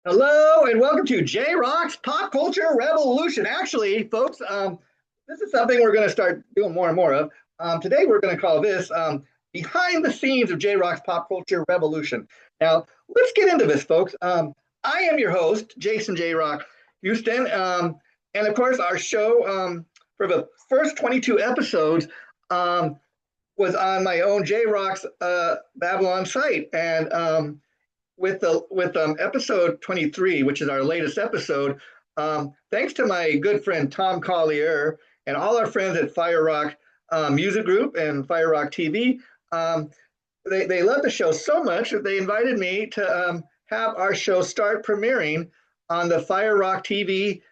Hello and welcome to JRock's Pop Culture Revolution. Actually, folks, this is something we're going to start doing more and more of. Today, we're going to call this Behind the Scenes of JRock's Pop Culture Revolution. Now, let's get into this, folks. I am your host, Jason JRock Houston. And of course, our show for the first 22 episodes was on my own JRock's Babylon site. And with episode 23, which is our latest episode, thanks to my good friend Tom Collier and all our friends at JRock Music Group and JRock TV, they love the show so much that they invited me to have our show start premiering on the JRock TV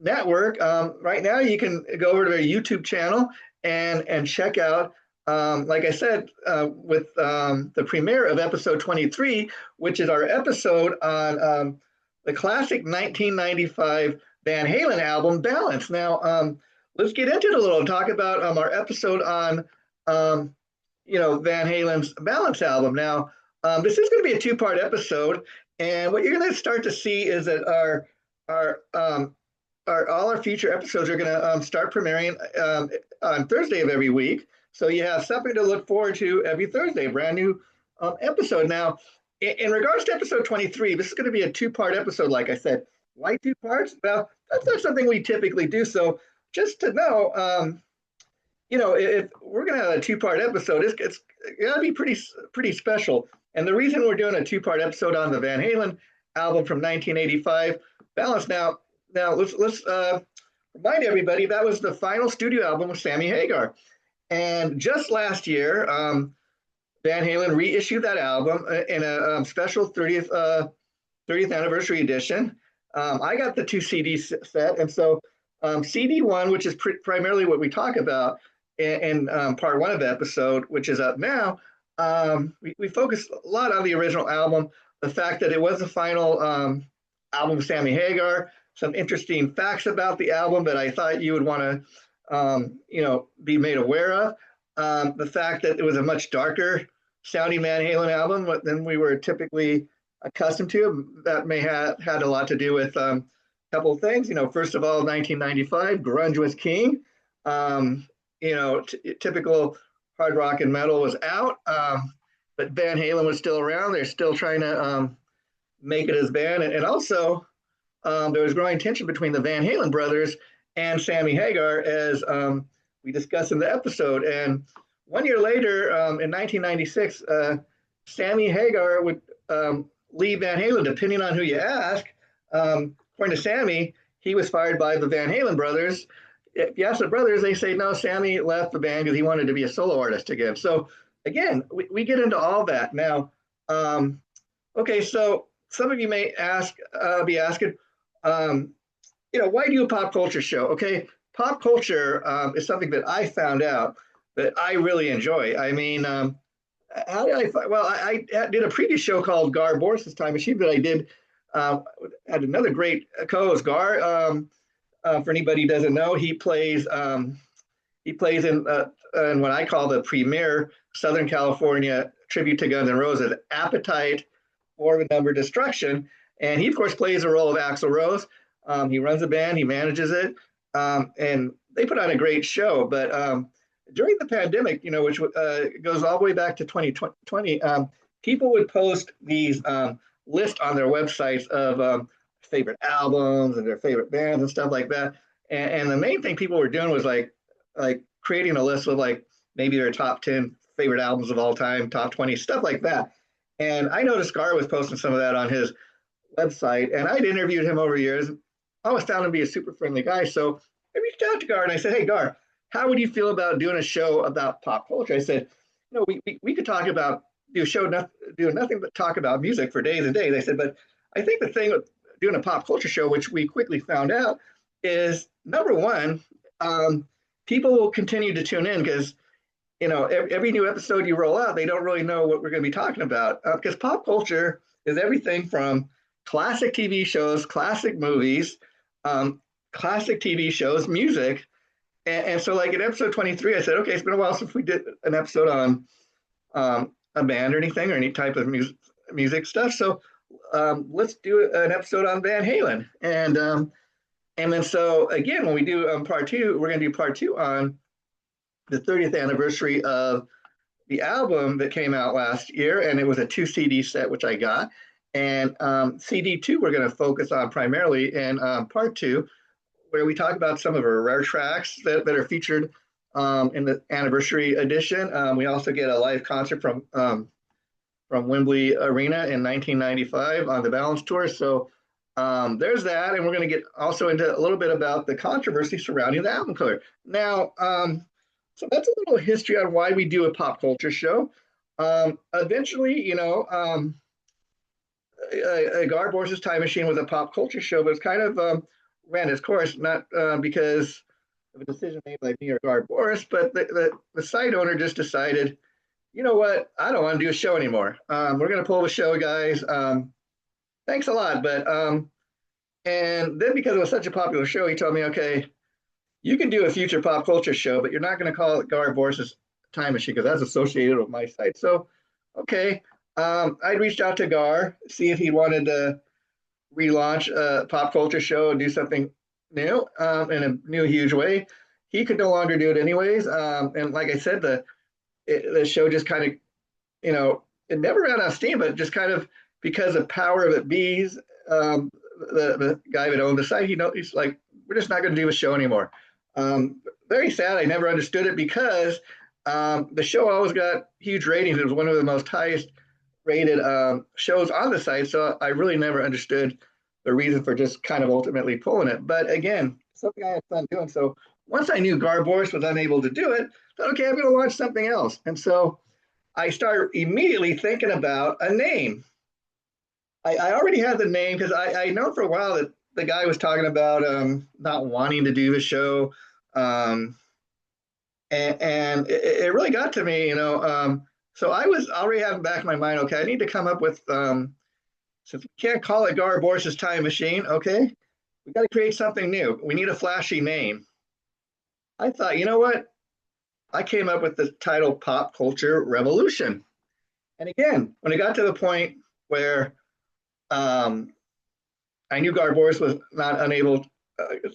network. Right now, you can go over to their YouTube channel and check out, like I said, with the premiere of episode 23, which is our episode on the classic 1995 Van Halen album, Balance. Now, let's get into it a little and talk about our episode on, Van Halen's Balance album. Now, this is going to be a two-part episode, and what you're going to start to see is that all our future episodes are going to start premiering on Thursday of every week. So you have something to look forward to every Thursday, a brand new episode. Now, in regards to episode 23, this is going to be a two-part episode, like I said. Why two parts? Well, that's not something we typically do. So just to know, if we're going to have a two-part episode, it's got to be pretty special. And the reason we're doing a two-part episode on the Van Halen album from 1985, Balance. Now let's remind everybody that was the final studio album with Sammy Hagar. And just last year, Van Halen reissued that album in a special 30th anniversary edition. I got the two CD set, and so CD one, which is primarily what we talk about in part one of the episode, which is up now, we focus a lot on the original album, the fact that it was the final album with Sammy Hagar, some interesting facts about the album that I thought you would want to be made aware of. The fact that it was a much darker sounding Van Halen album than we were typically accustomed to. That may have had a lot to do with a couple of things. First of all, 1995, grunge was king. Typical hard rock and metal was out, but Van Halen was still around. They're still trying to make it as band. And also, there was growing tension between the Van Halen brothers and Sammy Hagar, as we discussed in the episode. And 1 year later, in 1996, Sammy Hagar would leave Van Halen, depending on who you ask. According to Sammy, he was fired by the Van Halen brothers. If you ask the brothers, they say, no, Sammy left the band because he wanted to be a solo artist again. So again, we get into all that. Now, okay, so some of you may be asking, why do a pop culture show? Okay, pop culture is something that I found out that I really enjoy. I mean, how did I find? Well, I did a previous show called Gar Boris's Time Machine that I did. Had another great co-host, Gar. For anybody who doesn't know, he plays in what I call the premier Southern California tribute to Guns N' Roses, Appetite for the Number Destruction. And he, of course, plays the role of Axl Rose. He runs a band, he manages it, and they put on a great show. But during the pandemic, which goes all the way back to 2020, people would post these lists on their websites of favorite albums and their favorite bands and stuff like that. And the main thing people were doing was like creating a list with like maybe their top 10 favorite albums of all time, top 20, stuff like that. And I noticed Gar was posting some of that on his website, and I'd interviewed him over years. I always found him to be a super friendly guy. So I reached out to Gar and I said, hey, Gar, how would you feel about doing a show about pop culture? I said, we could talk about, doing nothing but talk about music for days and days. I said, but I think the thing with doing a pop culture show, which we quickly found out, is number one, people will continue to tune in because, every new episode you roll out, they don't really know what we're going to be talking about, because pop culture is everything from classic TV shows, classic movies, classic TV shows, music. And so like in episode 23, I said, okay, it's been a while since we did an episode on a band or anything or any type of music stuff. So let's do an episode on Van Halen. And then so again, when we do part two, we're going to do part two on the 30th anniversary of the album that came out last year, and it was a 2 CD set, which I got. And CD two, we're going to focus on primarily in part two, where we talk about some of our rare tracks that are featured in the anniversary edition. We also get a live concert from Wembley Arena in 1995 on the Balance Tour. So there's that, and we're going to get also into a little bit about the controversy surrounding the album cover. Now, so that's a little history on why we do a pop culture show. Eventually, Gar Bors's Time Machine was a pop culture show, but it's kind of ran its course, not because of a decision made by me or Gar Boris, but the site owner just decided, you know what, I don't want to do a show anymore. We're going to pull the show, guys. Thanks a lot. But and then because it was such a popular show, he told me, okay, you can do a future pop culture show, but you're not going to call it Gar Bors's Time Machine because that's associated with my site. So, okay, I reached out to Gar, see if he wanted to relaunch a pop culture show and do something new in a new, huge way. He could no longer do it anyways. And like I said, the show just kind of, it never ran out of steam, but just kind of because of Power of It Bees, the guy that owned the site, he's like, we're just not going to do a show anymore. Very sad. I never understood it because the show always got huge ratings. It was one of the most highest rated shows on the site. So I really never understood the reason for just kind of ultimately pulling it. But again, something I had fun doing. So once I knew Gar Boris was unable to do it, I thought, okay, I'm going to launch something else. And so I started immediately thinking about a name. I already had the name because I know for a while that the guy was talking about not wanting to do the show. And it really got to me, so I was already having back in my mind, okay, I need to come up with, since we can't call it Gar Bors's Time Machine, okay, we got to create something new. We need a flashy name. I thought, you know what? I came up with the title Pop Culture Revolution. And again, when it got to the point where I knew Gar Boris was not unable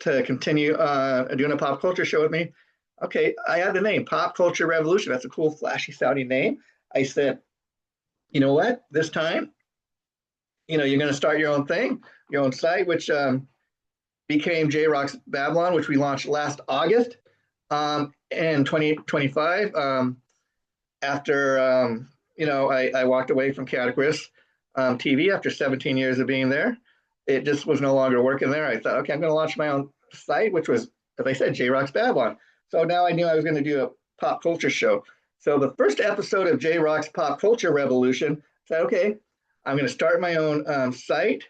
to continue doing a pop culture show with me. Okay, I had the name Pop Culture Revolution. That's a cool, flashy sounding name. I said, you know what? This time, you're going to start your own thing, your own site, which became JRock's Babylon, which we launched last August in 2025. After, I walked away from Catacris TV after 17 years of being there. It just was no longer working there. I thought, okay, I'm going to launch my own site, which was, as I said, JRock's Babylon. So now I knew I was going to do a pop culture show. So the first episode of JRock's Pop Culture Revolution said, okay, I'm going to start my own site.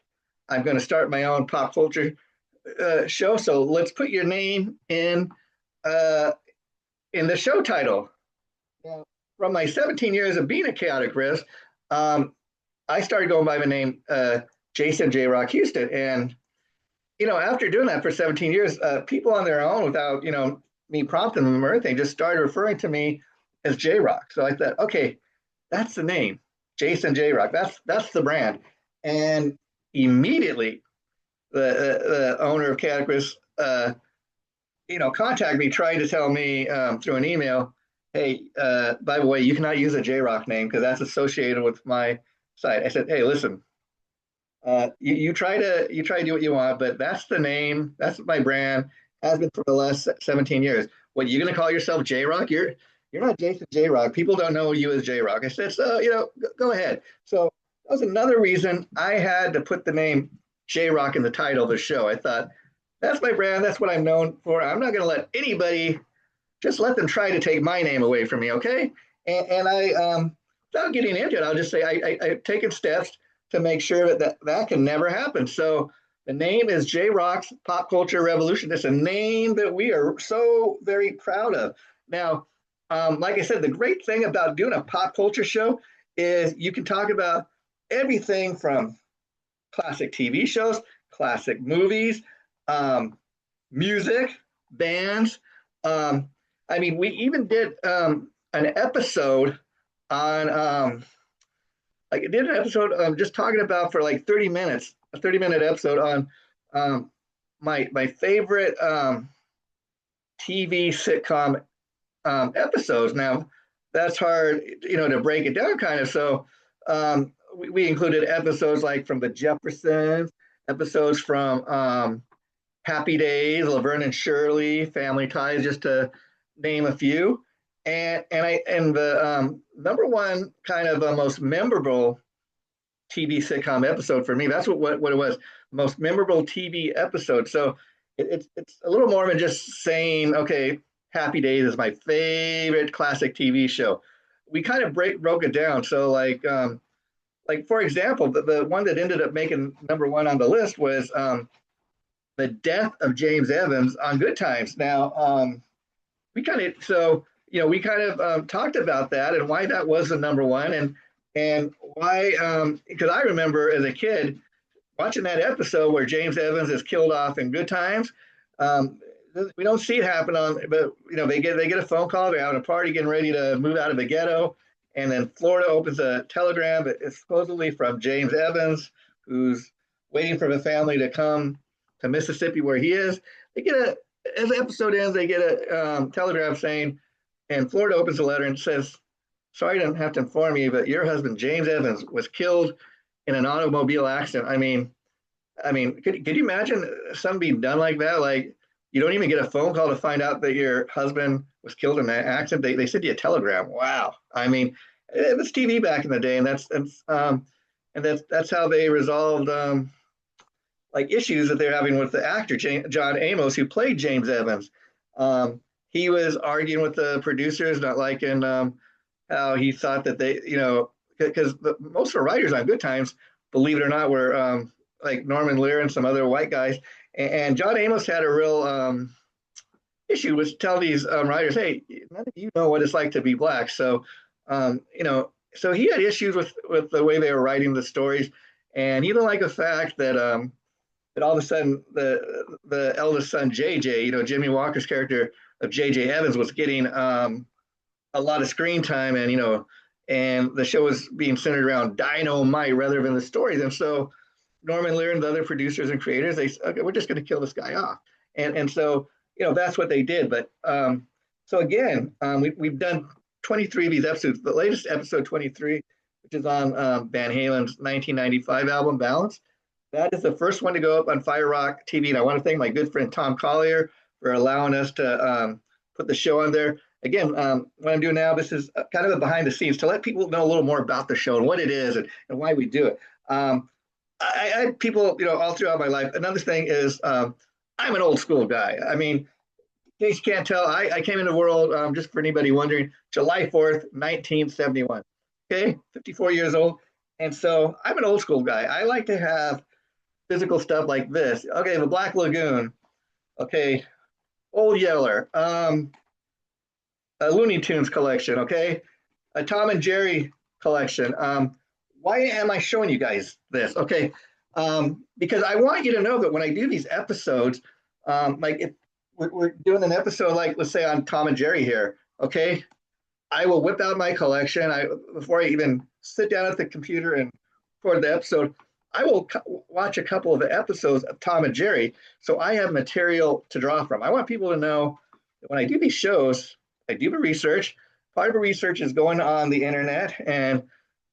I'm going to start my own pop culture show. So let's put your name in the show title. Now, from my 17 years of being at Chaotic Risk, I started going by the name Jason JRock Houston. And, after doing that for 17 years, people on their own without, me prompting them or anything, just started referring to me as JRock. So I thought, okay, that's the name, Jason JRock. That's the brand. And immediately the owner of Chaotic Risk, contacted me trying to tell me through an email, hey, by the way, you cannot use a JRock name because that's associated with my site. I said, hey, listen, you try to do what you want, but that's the name, that's my brand, has been for the last 17 years. What, you going to call yourself JRock? You're not Jason JRock. People don't know you as JRock. I said, so, go ahead. So that was another reason I had to put the name JRock in the title of the show. I thought, that's my brand. That's what I'm known for. I'm not going to let anybody, just let them try to take my name away from me, okay? And I, without getting into it, I'll just say I've taken steps to make sure that can never happen. So the name is JRock's Pop Culture Revolution. It's a name that we are so very proud of. Now, like I said, the great thing about doing a pop culture show is you can talk about everything from classic TV shows, classic movies, music, bands. We even did an episode on like I did an episode just talking about for like 30 minutes, a 30-minute episode on um, my favorite TV sitcom episodes. Now, that's hard, to break it down kind of. So we included episodes like from the Jeffersons, episodes from Happy Days, Laverne and Shirley, Family Ties, just to name a few. And the number one kind of most memorable TV sitcom episode for me. That's what it was. Most memorable TV episode. So it's a little more than just saying, okay, Happy Days is my favorite classic TV show. We kind of broke it down. So like for example, the one that ended up making number one on the list was the death of James Evans on Good Times. Now we kind of talked about that and why that was the number one and why because I remember as a kid watching that episode where James Evans is killed off in Good Times. Um, we don't see it happen on, but they get a phone call. They're having a party, getting ready to move out of the ghetto, and then Florida opens a telegram. It's supposedly from James Evans, who's waiting for the family to come to Mississippi where he is. They get as the episode ends, they get a telegram saying, and Florida opens the letter and says, "Sorry to have to inform you, but your husband James Evans was killed in an automobile accident." I mean, could you imagine something being done like that? Like you don't even get a phone call to find out that your husband was killed in that accident. They send you a telegram. Wow. I mean, it was TV back in the day, and that's how they resolved like issues that they're having with the actor John Amos, who played James Evans. He was arguing with the producers, not liking how he thought that they, because most of the writers on Good Times, believe it or not, were like Norman Lear and some other white guys. And John Amos had a real issue with telling these writers, hey, none of you know what it's like to be black. So, so he had issues with the way they were writing the stories. And he didn't like the fact that that all of a sudden the eldest son, JJ, Jimmy Walker's character of JJ Evans was getting a lot of screen time and the show was being centered around dynamite rather than the stories. And so Norman Lear and the other producers and creators, they said, okay, we're just going to kill this guy off. And so, that's what they did. But so again, we've done 23 of these episodes. The latest episode 23, which is on Van Halen's 1995 album Balance. That is the first one to go up on JRock TV. And I want to thank my good friend Tom Collier for allowing us to put the show on there. Again, what I'm doing now, this is kind of a behind the scenes to let people know a little more about the show and what it is and why we do it. I had people, all throughout my life. Another thing is I'm an old school guy. I mean, in case you can't tell, I came into the world, just for anybody wondering, July 4th, 1971. Okay, 54 years old. And so I'm an old school guy. I like to have physical stuff like this. Okay, the Black Lagoon. Okay, Old Yeller. A Looney Tunes collection. Okay, a Tom and Jerry collection. Why am I showing you guys this? Okay, because I want you to know that when I do these episodes, like if we're doing an episode like, let's say on Tom and Jerry here, okay, I will whip out my collection. Before I even sit down at the computer and record the episode, I will watch a couple of the episodes of Tom and Jerry, so I have material to draw from. I want people to know that when I do these shows, I do the research. Part of the research is going on the internet and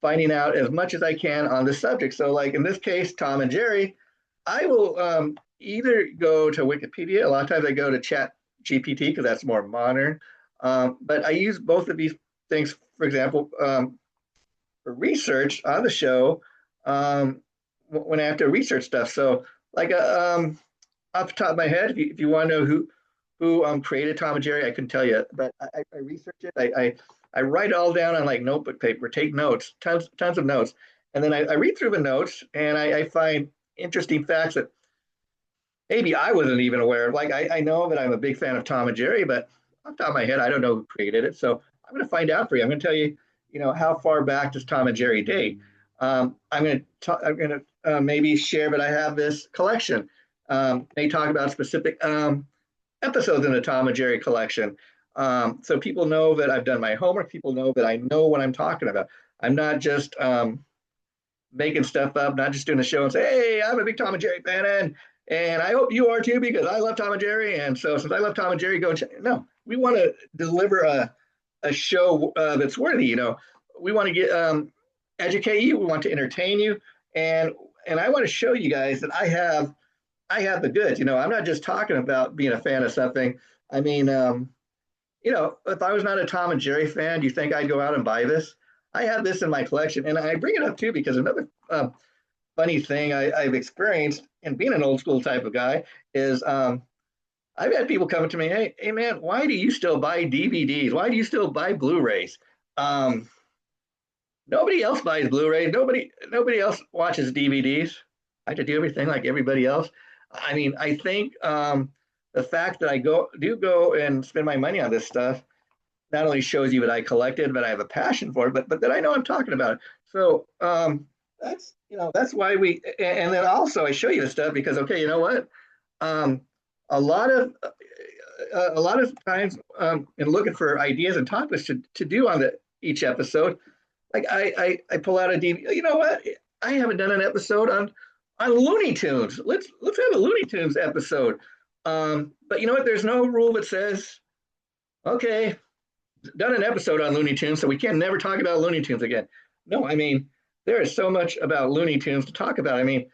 finding out as much as I can on the subject. So like in this case, Tom and Jerry, I will either go to Wikipedia. A lot of times I go to Chat GPT because that's more modern. But I use both of these things, for example, for research on the show when I have to research stuff. So like off the top of my head, if you want to know who created Tom and Jerry, I can tell you, but I research it. I write it all down on like notebook paper, take notes, tons of notes. And then I read through the notes and I find interesting facts that maybe I wasn't even aware of. Like I know that I'm a big fan of Tom and Jerry, but off the top of my head, I don't know who created it. So I'm going to find out for you. I'm going to tell you, how far back does Tom and Jerry date? I'm going to maybe share, but I have this collection. They talk about specific episodes in the Tom and Jerry collection. So people know that I've done my homework. People know that I know what I'm talking about. I'm not just making stuff up, not just doing a show and say, hey, I'm a big Tom and Jerry fan, and I hope you are too because I love Tom and Jerry. And so since I love Tom and Jerry, go and check. No, we want to deliver a show that's worthy. We want to get educate you. We want to entertain you, and and I want to show you guys that I have the goods. I'm not just talking about being a fan of something. I mean, if I was not a Tom and Jerry fan, do you think I'd go out and buy this? I have this in my collection, and I bring it up too because another funny thing I've experienced in being an old school type of guy is I've had people come to me, hey man, why do you still buy DVDs? Why do you still buy Blu-rays? Um, Nobody else buys Blu-rays. Nobody else watches DVDs. I have to do everything like everybody else. I mean, I think the fact that I go and spend my money on this stuff not only shows you that I collected, but I have a passion for it, but that I know I'm talking about it. So that's why and then also I show you the stuff because okay, you know what? Um, a lot of a lot of times in looking for ideas and topics to do on each episode, like I pull out a DVD. You know what? I haven't done an episode on Looney Tunes. Let's have a Looney Tunes episode. But you know what? There's no rule that says, okay, done an episode on Looney Tunes, so we can never talk about Looney Tunes again. No, I mean, there is so much about Looney Tunes to talk about. I mean,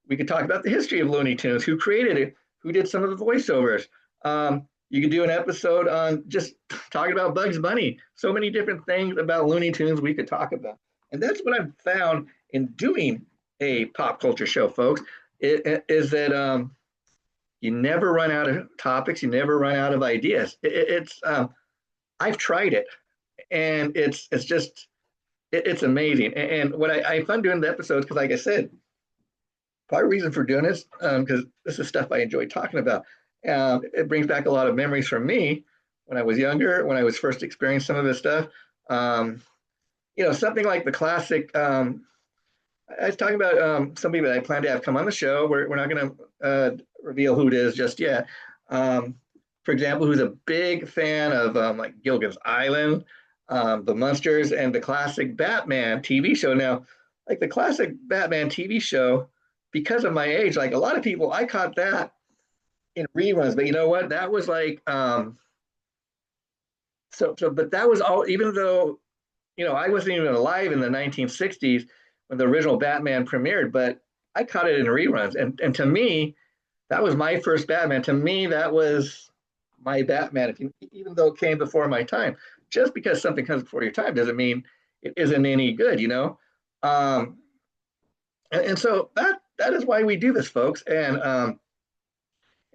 we could talk about the history of Looney Tunes, who created it, who did some of the voiceovers. You could do an episode on just talking about Bugs Bunny. So many different things about Looney Tunes we could talk about. And that's what I've found in doing a pop culture show, folks, is that you never run out of topics, you never run out of ideas. It's I've tried it, and it's amazing. And what I find doing the episodes because, like I said, part of the reason for doing this because this is stuff I enjoy talking about. It brings back a lot of memories from me when I was younger, when I was first experiencing some of this stuff. Um, something like the classic. I was talking about somebody that I plan to have come on the show. We're not going to reveal who it is just yet. For example, who's a big fan of like Gilligan's Island, the Munsters, and the classic Batman TV show. Now, like the classic Batman TV show, because of my age, like a lot of people, I caught that in reruns. But you know what? That was like but that was all. Even though I wasn't even alive in the 1960s when the original Batman premiered, but I caught it in reruns, and to me, that was my first Batman. To me, that was my Batman. Even though it came before my time, just because something comes before your time doesn't mean it isn't any good. Um, and so that is why we do this, folks. And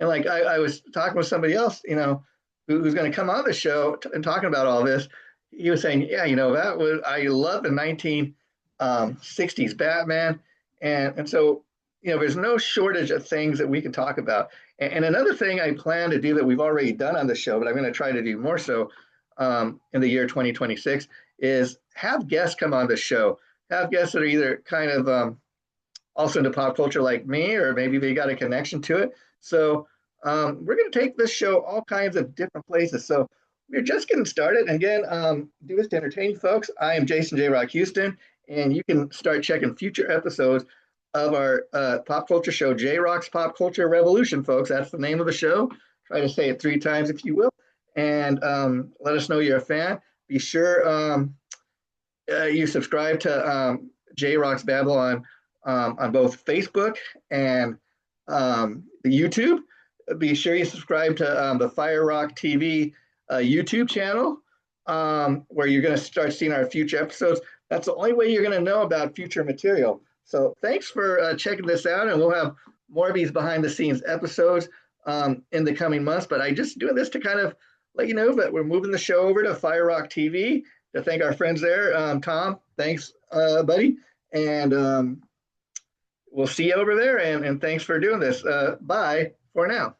like I was talking with somebody else, who's going to come on the show and talking about all this. He was saying, yeah, that was I love the 1960s Batman, and so there's no shortage of things that we can talk about. And another thing I plan to do that we've already done on the show, but I'm going to try to do more so in the year 2026, is have guests come on the show. Have guests that are either kind of also into pop culture like me, or maybe they got a connection to it. So we're going to take this show all kinds of different places. So we're just getting started. And again, do this to entertain folks. I am Jason JRock Houston, and you can start checking future episodes of our pop culture show, JRock's Pop Culture Revolution, folks. That's the name of the show. Try to say it 3 times if you will. And let us know you're a fan. Be sure you subscribe to JRock's Babylon on both Facebook and the YouTube. Be sure you subscribe to the Fire Rock TV YouTube channel, where you're going to start seeing our future episodes. That's the only way you're going to know about future material. So thanks for checking this out, and we'll have more of these behind the scenes episodes in the coming months. But I just doing this to kind of let you know that we're moving the show over to Fire Rock TV to thank our friends there. Tom, thanks, buddy. And we'll see you over there, and thanks for doing this. Bye for now.